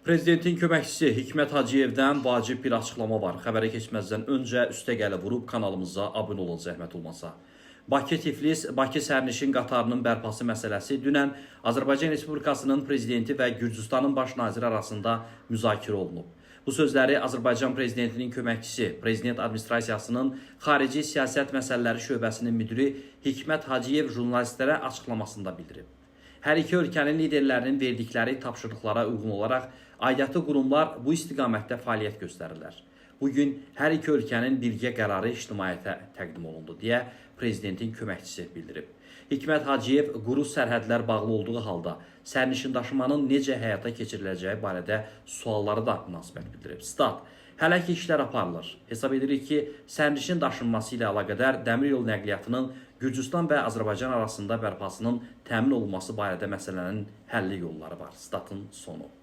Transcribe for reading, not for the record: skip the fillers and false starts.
Prezidentin köməkçisi Hikmət Hacıyevdən vacib bir açıqlama var. Xəbərə keçməzdən öncə üstə gələ vurub kanalımıza abunə olun zəhmət olmasa. Bakı sərnişin qatarının bərpası məsələsi dünən Azərbaycan Respublikasının prezidenti və Gürcüstanın baş naziri arasında müzakirə olunub. Bu sözləri Azərbaycan prezidentinin köməkçisi, prezident administrasiyasının xarici siyasət məsələləri şöbəsinin müdiri Hikmət Hacıyev jurnalistlərə açıqlamasında bildirib. Hər iki ölkənin liderlərinin verdikləri tapşırıqlara uyğun olaraq aidiyyatı qurumlar bu istiqamətdə fəaliyyət göstərirlər. Bugün hər iki ölkənin birgə qərarı ictimaiyyətə təqdim olundu, deyə prezidentin köməkçisi bildirib. Hikmət Hacıyev quru sərhədlər bağlı olduğu halda sərnişin daşımanın necə həyata keçiriləcəyi barədə sualları da münasibət bildirib. Stat: Hələ ki işlər aparılır. Hesab edirik ki, sərnişin daşınması ilə əlaqədar dəmir yol nəqliyyatının Gürcüstan və Azərbaycan arasında bərpasının təmin olunması barədə məsələnin həlli yolları var. Statın sonu.